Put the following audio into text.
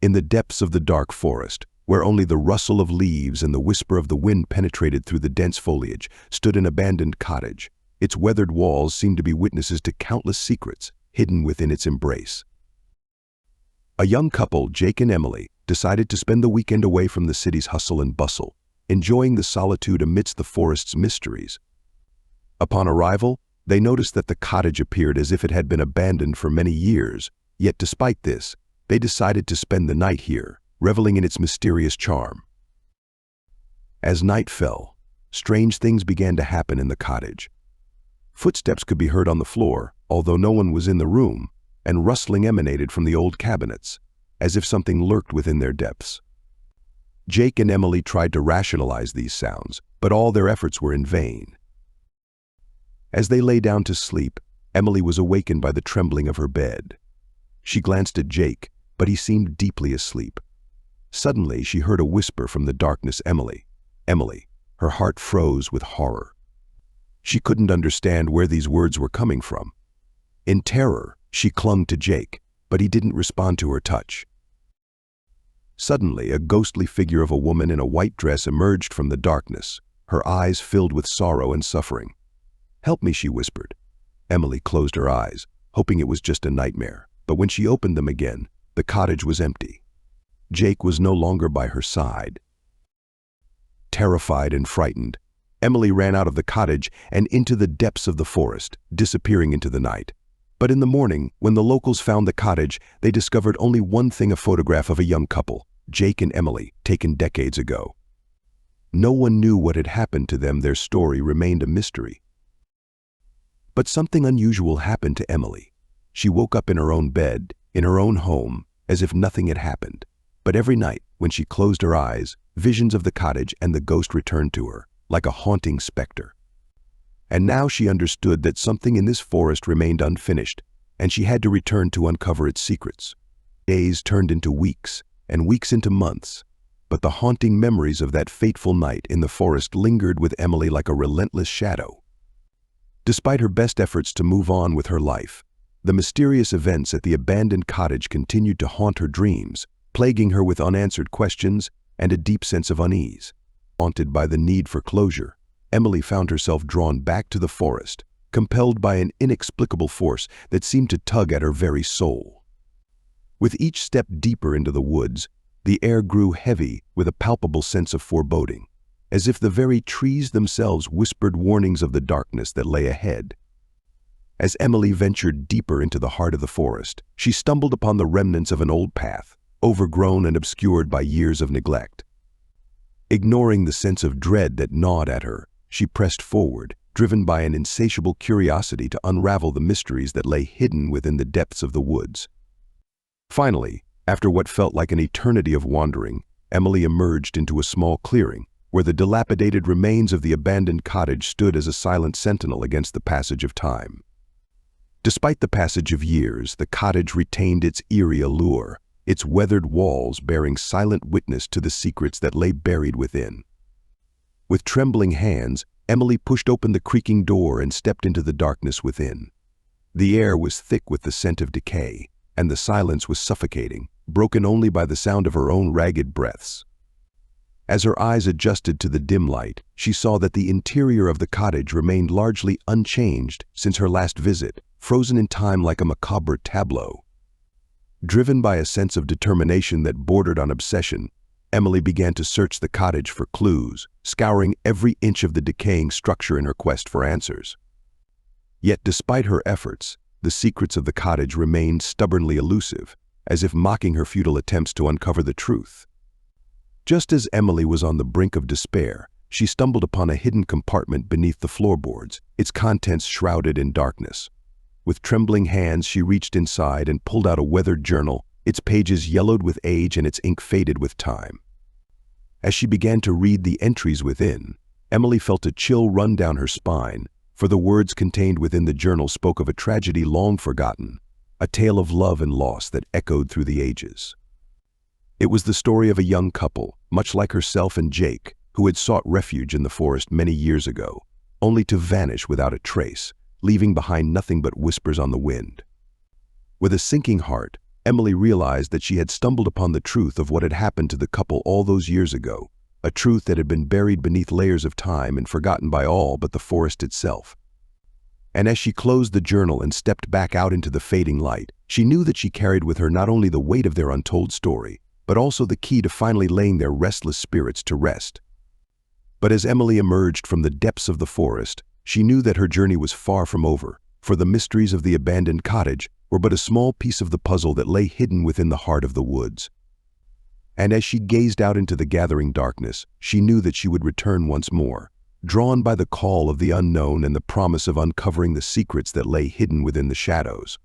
In the depths of the dark forest, where only the rustle of leaves and the whisper of the wind penetrated through the dense foliage, stood an abandoned cottage. Its weathered walls seemed to be witnesses to countless secrets hidden within its embrace. A young couple, Jake and Emily, decided to spend the weekend away from the city's hustle and bustle, enjoying the solitude amidst the forest's mysteries. Upon arrival, they noticed that the cottage appeared as if it had been abandoned for many years, yet despite this, they decided to spend the night here, reveling in its mysterious charm. As night fell, strange things began to happen in the cottage. Footsteps could be heard on the floor, although no one was in the room, and rustling emanated from the old cabinets, as if something lurked within their depths. Jake and Emily tried to rationalize these sounds, but all their efforts were in vain. As they lay down to sleep, Emily was awakened by the trembling of her bed. She glanced at Jake, but he seemed deeply asleep. Suddenly, she heard a whisper from the darkness, "Emily, Emily." Her heart froze with horror. She couldn't understand where these words were coming from. In terror, she clung to Jake, but he didn't respond to her touch. Suddenly, a ghostly figure of a woman in a white dress emerged from the darkness, her eyes filled with sorrow and suffering. "Help me," she whispered. Emily closed her eyes, hoping it was just a nightmare, but when she opened them again, the cottage was empty. Jake was no longer by her side. Terrified and frightened, Emily ran out of the cottage and into the depths of the forest, disappearing into the night. But in the morning, when the locals found the cottage, they discovered only one thing: a photograph of a young couple, Jake and Emily, taken decades ago. No one knew what had happened to them. Their story remained a mystery. But something unusual happened to Emily. She woke up in her own bed, in her own home, as if nothing had happened. But every night, when she closed her eyes, visions of the cottage and the ghost returned to her, like a haunting specter. And now she understood that something in this forest remained unfinished, and she had to return to uncover its secrets. Days turned into weeks, and weeks into months, but the haunting memories of that fateful night in the forest lingered with Emily like a relentless shadow. Despite her best efforts to move on with her life, the mysterious events at the abandoned cottage continued to haunt her dreams, plaguing her with unanswered questions and a deep sense of unease. Haunted by the need for closure, Emily found herself drawn back to the forest, compelled by an inexplicable force that seemed to tug at her very soul. With each step deeper into the woods, the air grew heavy with a palpable sense of foreboding, as if the very trees themselves whispered warnings of the darkness that lay ahead. As Emily ventured deeper into the heart of the forest, she stumbled upon the remnants of an old path, overgrown and obscured by years of neglect. Ignoring the sense of dread that gnawed at her, she pressed forward, driven by an insatiable curiosity to unravel the mysteries that lay hidden within the depths of the woods. Finally, after what felt like an eternity of wandering, Emily emerged into a small clearing, where the dilapidated remains of the abandoned cottage stood as a silent sentinel against the passage of time. Despite the passage of years, the cottage retained its eerie allure, its weathered walls bearing silent witness to the secrets that lay buried within. With trembling hands, Emily pushed open the creaking door and stepped into the darkness within. The air was thick with the scent of decay, and the silence was suffocating, broken only by the sound of her own ragged breaths. As her eyes adjusted to the dim light, she saw that the interior of the cottage remained largely unchanged since her last visit, frozen in time like a macabre tableau. Driven by a sense of determination that bordered on obsession, Emily began to search the cottage for clues, scouring every inch of the decaying structure in her quest for answers. Yet despite her efforts, the secrets of the cottage remained stubbornly elusive, as if mocking her futile attempts to uncover the truth. Just as Emily was on the brink of despair, she stumbled upon a hidden compartment beneath the floorboards, its contents shrouded in darkness. With trembling hands, she reached inside and pulled out a weathered journal, its pages yellowed with age and its ink faded with time. As she began to read the entries within, Emily felt a chill run down her spine, for the words contained within the journal spoke of a tragedy long forgotten, a tale of love and loss that echoed through the ages. It was the story of a young couple, much like herself and Jake, who had sought refuge in the forest many years ago, only to vanish without a trace, leaving behind nothing but whispers on the wind. With a sinking heart, Emily realized that she had stumbled upon the truth of what had happened to the couple all those years ago, a truth that had been buried beneath layers of time and forgotten by all but the forest itself. And as she closed the journal and stepped back out into the fading light, she knew that she carried with her not only the weight of their untold story, but also the key to finally laying their restless spirits to rest. But as Emily emerged from the depths of the forest, she knew that her journey was far from over, for the mysteries of the abandoned cottage were but a small piece of the puzzle that lay hidden within the heart of the woods. And as she gazed out into the gathering darkness, she knew that she would return once more, drawn by the call of the unknown and the promise of uncovering the secrets that lay hidden within the shadows.